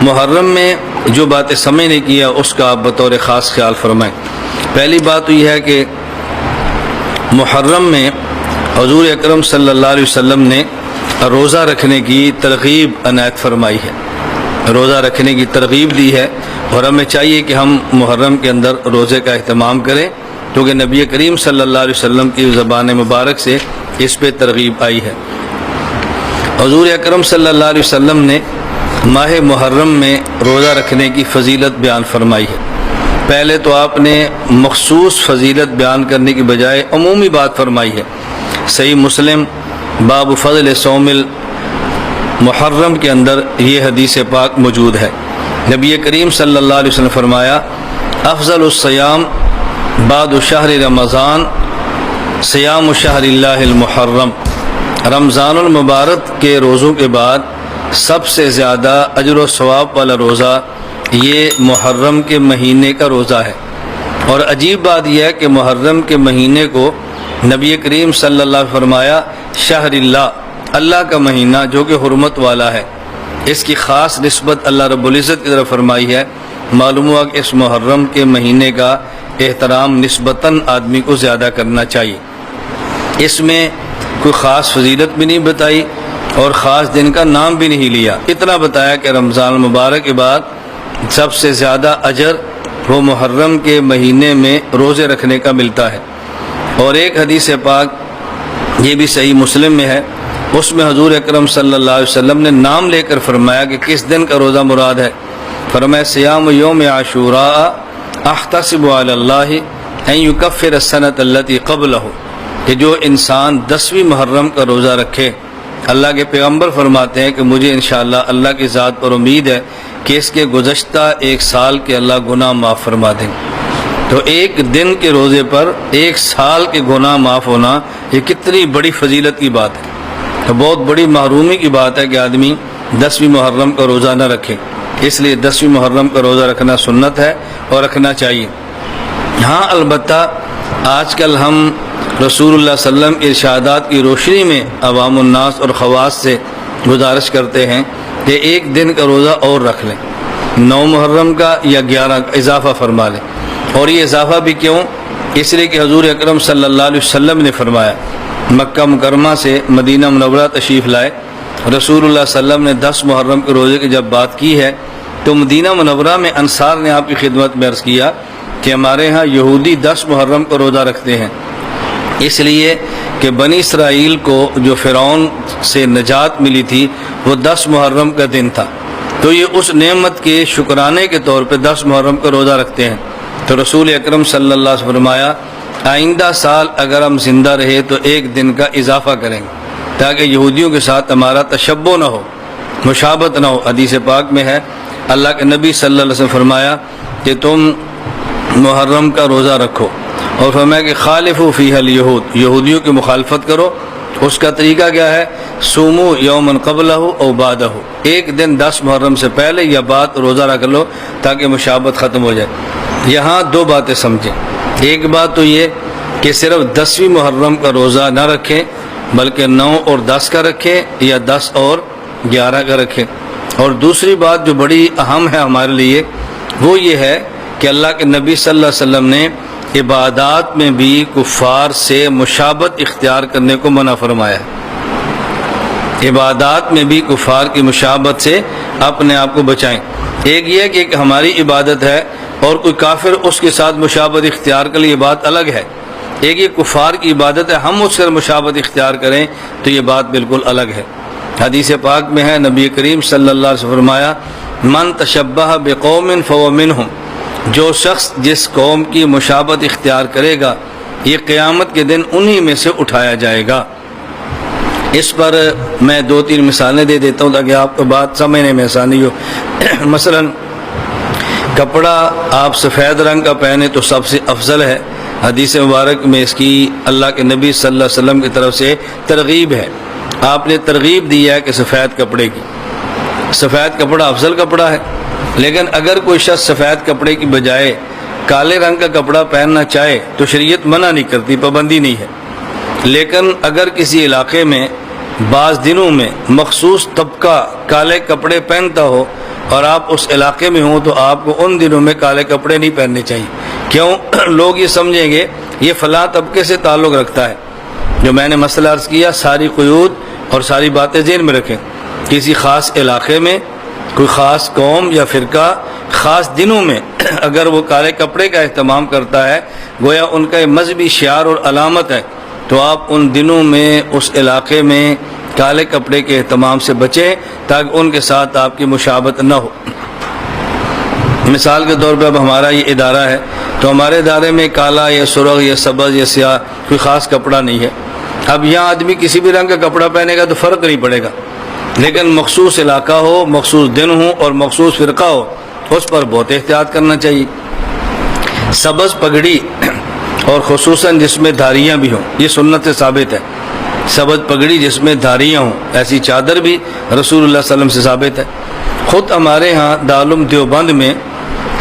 محرم میں جو باتیں سمجھنے کی ہے اس کا آپ بطور خاص خیال فرمائیں۔ پہلی بات تو یہ ہے کہ محرم میں حضور اکرم صلی اللہ علیہ وسلم نے روزہ رکھنے کی ترغیب عنایت فرمائی ہے، روزہ رکھنے کی ترغیب دی ہے، اور ہمیں چاہیے کہ ہم محرم کے اندر روزے کا اہتمام کریں، کیونکہ نبی کریم صلی اللہ علیہ وسلم کی زبان مبارک سے اس پہ ترغیب آئی ہے۔ حضور اکرم صلی اللہ علیہ وسلم نے ماہ محرم میں روزہ رکھنے کی فضیلت بیان فرمائی ہے۔ پہلے تو آپ نے مخصوص فضیلت بیان کرنے کی بجائے عمومی بات فرمائی ہے۔ صحیح مسلم باب فضل صوم محرم کے اندر یہ حدیث پاک موجود ہے۔ نبی کریم صلی اللہ علیہ وسلم نے فرمایا افضل الصیام بعد شہر رمضان صیام شہر اللہ المحرم، رمضان المبارک کے روزوں کے بعد سب سے زیادہ اجر و ثواب والا روزہ یہ محرم کے مہینے کا روزہ ہے۔ اور عجیب بات یہ ہے کہ محرم کے مہینے کو نبی کریم صلی اللہ علیہ وسلم فرمایا شہر اللہ، اللہ کا مہینہ جو کہ حرمت والا ہے، اس کی خاص نسبت اللہ رب العزت کی طرف فرمائی ہے۔ معلوم ہوا کہ اس محرم کے مہینے کا احترام نسبتاً آدمی کو زیادہ کرنا چاہیے۔ اس میں کوئی خاص فضیلت بھی نہیں بتائی اور خاص دن کا نام بھی نہیں لیا، اتنا بتایا کہ رمضان المبارک کے بعد سب سے زیادہ اجر وہ محرم کے مہینے میں روزے رکھنے کا ملتا ہے۔ اور ایک حدیث پاک یہ بھی صحیح مسلم میں ہے، اس میں حضور اکرم صلی اللہ علیہ وسلم نے نام لے کر فرمایا کہ کس دن کا روزہ مراد ہے۔ فرمایا صیام یوم عاشوراء احتسب علی اللہ ان یکفر السنۃ التی قبلہ، کہ جو انسان 10ویں محرم کا روزہ رکھے، اللہ کے پیغمبر فرماتے ہیں کہ مجھے انشاءاللہ اللہ کی ذات پر امید ہے کہ اس کے گزشتہ ایک سال کے اللہ گناہ معاف فرما دیں۔ تو ایک دن کے روزے پر ایک سال کے گناہ معاف ہونا یہ کتنی بڑی فضیلت کی بات ہے۔ تو بہت بڑی محرومی کی بات ہے کہ آدمی 10ویں محرم کا روزہ نہ رکھے، اس لیے 10ویں محرم کا روزہ رکھنا سنت ہے اور رکھنا چاہیے۔ ہاں البتہ آج کل ہم رسول اللہ صلی اللہ علیہ وسلم کے ارشادات کی روشنی میں عوام الناس اور خواص سے گزارش کرتے ہیں کہ ایک دن کا روزہ اور رکھ لیں، 9 محرم کا یا 11 کا اضافہ فرما لیں۔ اور یہ اضافہ بھی کیوں؟ اس لیے کہ حضور اکرم صلی اللہ علیہ وسلم نے فرمایا، مکہ مکرمہ سے مدینہ منورہ تشریف لائے، رسول اللہ صلی اللہ علیہ وسلم نے 10 محرم کے روزے کی جب بات کی ہے تو مدینہ منورہ میں انصار نے آپ کی خدمت میں عرض کیا کہ ہمارے ہاں یہودی 10 محرم کا روزہ رکھتے ہیں، اس لیے کہ بنی اسرائیل کو جو فرعون سے نجات ملی تھی وہ 10 محرم کا دن تھا، تو یہ اس نعمت کے شکرانے کے طور پہ 10 محرم کا روزہ رکھتے ہیں۔ تو رسول اکرم صلی اللہ علیہ وسلم فرمایا آئندہ سال اگر ہم زندہ رہے تو ایک دن کا اضافہ کریں گے تاکہ یہودیوں کے ساتھ ہمارا تشبہ نہ ہو، مشابہت نہ ہو۔ حدیث پاک میں ہے اللہ کے نبی صلی اللہ علیہ وسلم فرمایا کہ تم محرم کا روزہ رکھو، اور فرمایا کہ خالفوا فیہ الیہود، یہودیوں کی مخالفت کرو۔ اس کا طریقہ کیا ہے؟ صوموا یوما قبلہ او بعدہ، ایک دن 10 محرم سے پہلے یا بعد روزہ رکھ لو تاکہ مشابہت ختم ہو جائے۔ یہاں 2 باتیں سمجھیں، ایک بات تو یہ کہ صرف 10ویں محرم کا روزہ نہ رکھیں بلکہ 9 اور 10 کا رکھیں یا 10 اور 11 کا رکھیں۔ اور دوسری بات جو بڑی اہم ہے ہمارے لیے وہ یہ ہے کہ اللہ کے نبی صلی اللہ علیہ وسلم نے عبادات میں بھی کفار سے مشابہت اختیار کرنے کو منع فرمایا ہے۔ عبادات میں بھی کفار کی مشابہت سے اپنے آپ کو بچائیں۔ ایک یہ کہ ہماری عبادت ہے اور کوئی کافر اس کے ساتھ مشابہت اختیار کر لے، یہ بات الگ ہے۔ ایک یہ کفار کی عبادت ہے، ہم اس سے مشابہت اختیار کریں تو یہ بات بالکل الگ ہے۔ حدیث پاک میں ہے نبی کریم صلی اللہ علیہ وسلم فرمایا من تشبہ بقوم فهو منهم، جو شخص جس قوم کی مشابہت اختیار کرے گا یہ قیامت کے دن انہی میں سے اٹھایا جائے گا۔ اس پر میں 2-3 مثالیں دے دیتا ہوں تاکہ آپ کو بات سمجھنے میں آسانی ہو۔ مثلا کپڑا آپ سفید رنگ کا پہنے تو سب سے افضل ہے، حدیث مبارک میں اس کی اللہ کے نبی صلی اللہ علیہ وسلم کی طرف سے ترغیب ہے، آپ نے ترغیب دی ہے کہ سفید کپڑے کی، سفید کپڑا افضل کپڑا ہے۔ لیکن اگر کوئی شخص سفید کپڑے کی بجائے کالے رنگ کا کپڑا پہننا چاہے تو شریعت منع نہیں کرتی، پابندی نہیں ہے۔ لیکن اگر کسی علاقے میں بعض دنوں میں مخصوص طبقہ کالے کپڑے پہنتا ہو اور آپ اس علاقے میں ہوں تو آپ کو ان دنوں میں کالے کپڑے نہیں پہننے چاہیے. کیوں؟ لوگ یہ سمجھیں گے یہ فلاں طبقے سے تعلق رکھتا ہے. جو میں نے مسئلہ عرض کیا، ساری قیود اور ساری باتیں ذہن میں رکھیں. کسی خاص علاقے میں کوئی خاص قوم یا فرقہ خاص دنوں میں اگر وہ کالے کپڑے کا اہتمام کرتا ہے، گویا ان کا مذہبی شعار اور علامت ہے، تو آپ ان دنوں میں اس علاقے میں کالے کپڑے کے اہتمام سے بچیں تاکہ ان کے ساتھ آپ کی مشابہت نہ ہو. مثال کے طور پہ اب ہمارا یہ ادارہ ہے تو ہمارے ادارے میں کالا یا سرخ یا سبز یا سیاہ کوئی خاص کپڑا نہیں ہے. اب یہاں آدمی کسی بھی رنگ کا کپڑا پہنے گا تو فرق نہیں پڑے گا، لیکن مخصوص علاقہ ہو، مخصوص دن ہو اور مخصوص فرقہ ہو، اس پر بہت احتیاط کرنا چاہیے. سبز پگڑی اور خصوصاً جس میں دھاریاں بھی ہوں، یہ سنت سے ثابت ہے. سبز پگڑی جس میں دھاریاں ہوں، ایسی چادر بھی رسول اللہ صلی اللہ علیہ وسلم سے ثابت ہے. خود ہمارے ہاں دارالعلوم دیوبند میں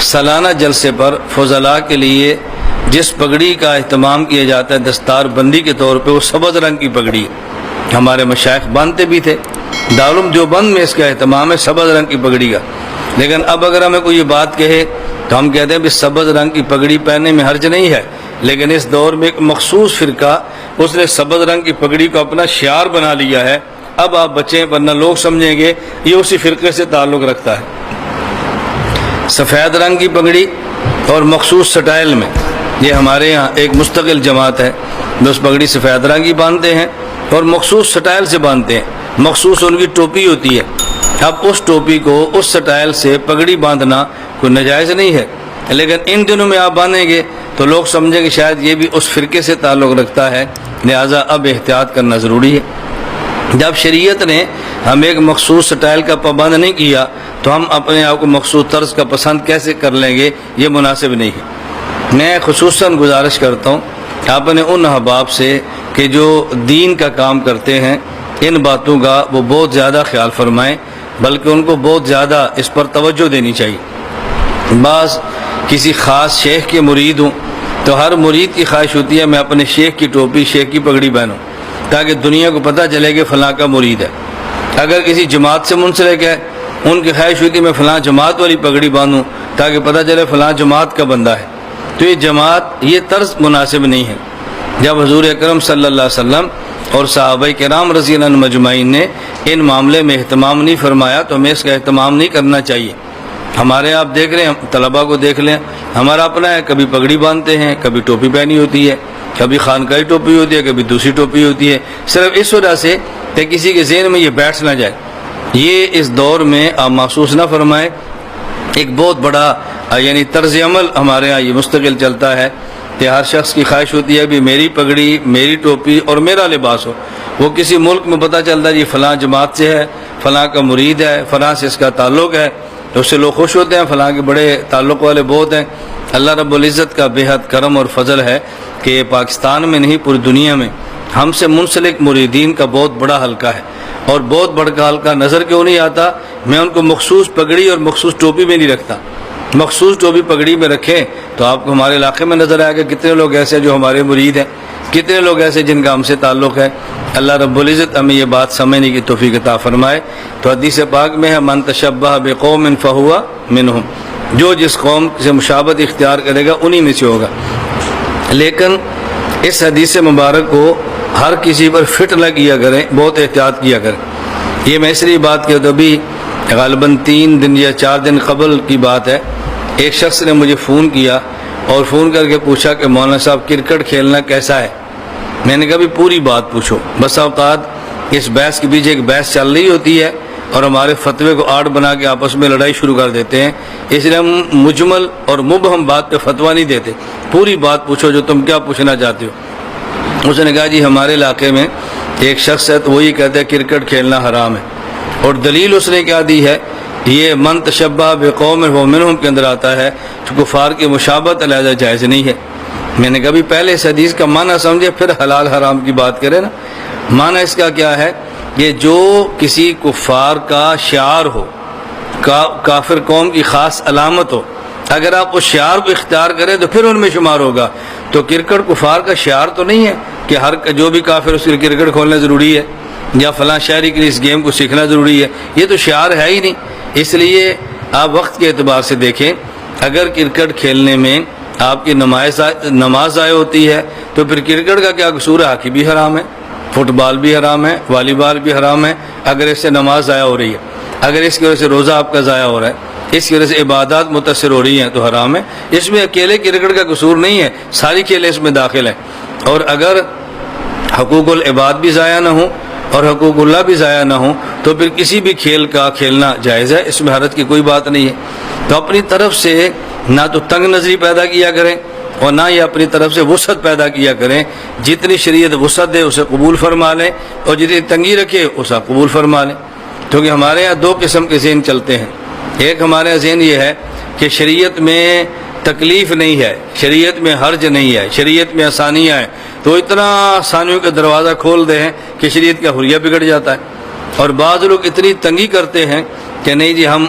سالانہ جلسے پر فضلاء کے لیے جس پگڑی کا اہتمام کیا جاتا ہے دستار بندی کے طور پہ، وہ سبز رنگ کی پگڑی ہے. ہمارے مشائخ باندھتے بھی تھے. دارالعلوم دیوبند میں اس کا اہتمام ہے سبز رنگ کی پگڑی کا. لیکن اب اگر ہمیں کوئی یہ بات کہے تو ہم کہتے ہیں بھی سبز رنگ کی پگڑی پہننے میں حرج نہیں ہے، لیکن اس دور میں ایک مخصوص فرقہ اس نے سبز رنگ کی پگڑی کو اپنا شعار بنا لیا ہے. اب آپ بچیں ورنہ لوگ سمجھیں گے یہ اسی فرقے سے تعلق رکھتا ہے. سفید رنگ کی پگڑی اور مخصوص سٹائل میں، یہ ہمارے ہاں ایک مستقل جماعت ہے جو اس پگڑی سفید رنگ کی باندھتے ہیں اور مخصوص سٹائل سے باندھتے ہیں. مخصوص ان کی ٹوپی ہوتی ہے. اب اس ٹوپی کو اس سٹائل سے پگڑی باندھنا کوئی ناجائز نہیں ہے، لیکن ان دنوں میں آپ باندھیں گے تو لوگ سمجھیں کہ شاید یہ بھی اس فرقے سے تعلق رکھتا ہے، لہٰذا اب احتیاط کرنا ضروری ہے. جب شریعت نے ہم ایک مخصوص سٹائل کا پابند نہیں کیا تو ہم اپنے آپ کو مخصوص طرز کا پسند کیسے کر لیں گے؟ یہ مناسب نہیں ہے. میں خصوصاً گزارش کرتا ہوں اپنے ان احباب سے کہ جو دین کا کام کرتے ہیں ان باتوں کا وہ بہت زیادہ خیال فرمائیں، بلکہ ان کو بہت زیادہ اس پر توجہ دینی چاہیے. بعض کسی خاص شیخ کے مرید ہوں تو ہر مرید کی خواہش ہوتی ہے میں اپنے شیخ کی ٹوپی، شیخ کی پگڑی پہنوں تاکہ دنیا کو پتہ چلے کہ فلاں کا مرید ہے. اگر کسی جماعت سے منسلک ہے ان کی خواہش ہوئی کہ میں فلاں جماعت والی پگڑی باندھوں تاکہ پتہ چلے فلاں جماعت کا بندہ ہے. تو یہ جماعت، یہ طرز مناسب نہیں ہے. جب حضور اکرم صلی اللہ علیہ وسلم اور صحابہ کرام رضی اللہ عنہم مجمعین نے ان معاملے میں اہتمام نہیں فرمایا تو ہمیں اس کا اہتمام نہیں کرنا چاہیے. ہمارے آپ دیکھ رہے ہیں، طلباء کو دیکھ لیں، ہمارا اپنا ہے، کبھی پگڑی باندھتے ہیں، کبھی ٹوپی پہنی ہوتی ہے، کبھی خانقاہی ٹوپی ہوتی ہے، کبھی دوسری ٹوپی ہوتی ہے، صرف اس وجہ سے کہ کسی کے ذہن میں یہ بیٹھ نہ جائے. یہ اس دور میں آپ محسوس نہ فرمائیں. ایک بہت بڑا یعنی طرز عمل ہمارے یہاں یہ مستقل چلتا ہے کہ ہر شخص کی خواہش ہوتی ہے بھی میری پگڑی، میری ٹوپی اور میرا لباس ہو. وہ کسی ملک میں پتہ چلتا ہے یہ فلاں جماعت سے ہے، فلاں کا مرید ہے، فلاں سے اس کا تعلق ہے، تو اس سے لوگ خوش ہوتے ہیں، فلاں کے بڑے تعلق والے بہت ہیں. اللہ رب العزت کا بے حد کرم اور فضل ہے کہ پاکستان میں نہیں پوری دنیا میں ہم سے منسلک مریدین کا بہت بڑا حلقہ ہے. اور بہت بڑا حلقہ نظر کیوں نہیں آتا؟ میں ان کو مخصوص پگڑی اور مخصوص ٹوپی میں نہیں رکھتا. مخصوص ٹوپی پگڑی میں رکھیں تو آپ کو ہمارے علاقے میں نظر آئے گا کتنے لوگ ایسے جو ہمارے مرید ہیں، کتنے لوگ ایسے جن کا ہم سے تعلق ہے. اللہ رب العزت ہمیں یہ بات سمجھنے کی توفیق عطا فرمائے. تو حدیث پاک میں ہے من تشبہ بقوم فہو منہم، جو جس قوم سے مشابہت اختیار کرے گا انہی میں سے ہوگا. لیکن اس حدیث مبارک کو ہر کسی پر فٹ نہ کیا کریں، بہت احتیاط کیا کریں. یہ میں اس لیے بات کہ ابھی غالباً 3 دن یا 4 دن قبل کی بات ہے، ایک شخص نے مجھے فون کیا اور فون کر کے پوچھا کہ مولانا صاحب کرکٹ کھیلنا کیسا ہے. میں نے کہا بھی پوری بات پوچھو. بس اوقات اس بحث کے پیچھے ایک بحث چل رہی ہوتی ہے اور ہمارے فتوے کو آڑ بنا کے آپس میں لڑائی شروع کر دیتے ہیں. اس لیے ہم مجمل اور مبہم بات پہ فتویٰ نہیں دیتے، پوری بات پوچھو جو تم کیا پوچھنا چاہتے ہو. اس نے کہا جی ہمارے علاقے میں ایک شخص ہے تو وہی کہتا ہے کرکٹ کھیلنا حرام ہے، اور دلیل اس نے کیا دی ہے؟ یہ من تشبہ بقوم فہو منہم کے اندر آتا ہے تو کفار کی مشابہت علیحدہ جائز نہیں ہے. میں نے کبھی پہلے اس حدیث کا معنی سمجھے پھر حلال حرام کی بات کرے نا. معنی اس کا کیا ہے کہ جو کسی کفار کا شعار ہو، کافر قوم کی خاص علامت ہو، اگر آپ اس شعار کو اختیار کریں تو پھر ان میں شمار ہوگا. تو کرکٹ کفار کا شعار تو نہیں ہے کہ ہر جو بھی کافر اس کے لیے کرکٹ کھولنا ضروری ہے یا فلاں شہری کے لیے اس گیم کو سیکھنا ضروری ہے. یہ تو شعار ہے ہی نہیں. اس لیے آپ وقت کے اعتبار سے دیکھیں، اگر کرکٹ کھیلنے میں آپ کی نماز ضائع ہوتی ہے تو پھر کرکٹ کا کیا قصور ہے؟ ہاکی بھی حرام ہے، فٹ بال بھی حرام ہے، والی بال بھی حرام ہے اگر اس سے نماز ضائع ہو رہی ہے، اگر اس کی وجہ سے روزہ آپ کا ضائع ہو رہا ہے، اس کی وجہ سے عبادات متاثر ہو رہی ہیں تو حرام ہے۔ اس میں اکیلے کرکٹ کا قصور نہیں ہے، ساری کھیلیں اس میں داخل ہیں۔ اور اگر حقوق العباد بھی ضائع نہ ہوں اور حقوق اللہ بھی ضائع نہ ہوں تو پھر کسی بھی کھیل کا کھیلنا جائز ہے، اس میں حرج کی کوئی بات نہیں ہے۔ تو اپنی طرف سے نہ تو تنگ نظری پیدا کیا کریں اور نہ ہی اپنی طرف سے وسعت پیدا کیا کریں، جتنی شریعت وسعت دے اسے قبول فرما لیں اور جتنی تنگی رکھے اسے قبول فرما لیں۔ کیونکہ ہمارے ہاں دو قسم کے ذہن چلتے ہیں، ایک ہمارے ہاں ذہن یہ ہے کہ شریعت میں تکلیف نہیں ہے، شریعت میں حرج نہیں ہے، شریعت میں آسانیاں ہیں، تو اتنا آسانیوں کا دروازہ کھول دے ہیں کہ شریعت کا حلیہ بگڑ جاتا ہے۔ اور بعض لوگ اتنی تنگی کرتے ہیں کہ نہیں جی ہم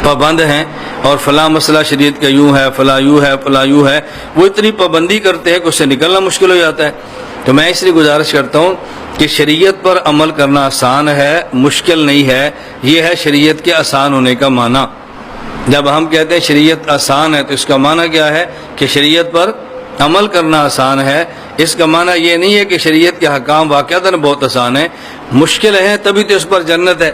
پابند ہیں اور فلاں مسئلہ شریعت کا یوں ہے، فلاں یوں ہے، فلاں یوں ہے، وہ اتنی پابندی کرتے ہیں کہ اس سے نکلنا مشکل ہو جاتا ہے۔ تو میں اس لیے گزارش کرتا ہوں کہ شریعت پر عمل کرنا آسان ہے، مشکل نہیں ہے، یہ ہے شریعت کے آسان ہونے کا معنی۔ جب ہم کہتے ہیں شریعت آسان ہے تو اس کا معنی کیا ہے کہ شریعت پر عمل کرنا آسان ہے، اس کا معنی یہ نہیں ہے کہ شریعت کے حکام واقعتاً بہت آسان ہیں۔ مشکل ہے تبھی تو اس پر جنت ہے،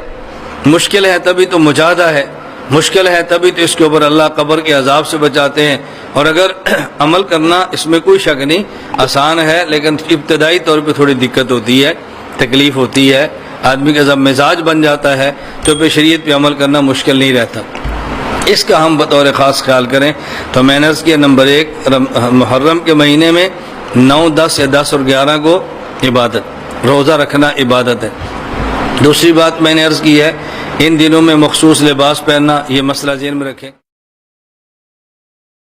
مشکل ہے تبھی تو مجاہدہ ہے، مشکل ہے تبھی تو اس کے اوپر اللہ قبر کے عذاب سے بچاتے ہیں۔ اور اگر عمل کرنا اس میں کوئی شک نہیں آسان ہے، لیکن ابتدائی طور پہ تھوڑی دقت ہوتی ہے، تکلیف ہوتی ہے، آدمی کا جب مزاج بن جاتا ہے تو پھر شریعت پہ عمل کرنا مشکل نہیں رہتا۔ اس کا ہم بطور خاص خیال کریں تو میں نے عرض کیا، نمبر 1 محرم کے مہینے میں 9، 10 یا 10 اور 11 کو عبادت، روزہ رکھنا عبادت ہے۔ دوسری بات میں نے عرض کی ہے ان دنوں میں مخصوص لباس پہننا، یہ مسئلہ ذہن میں رکھیں۔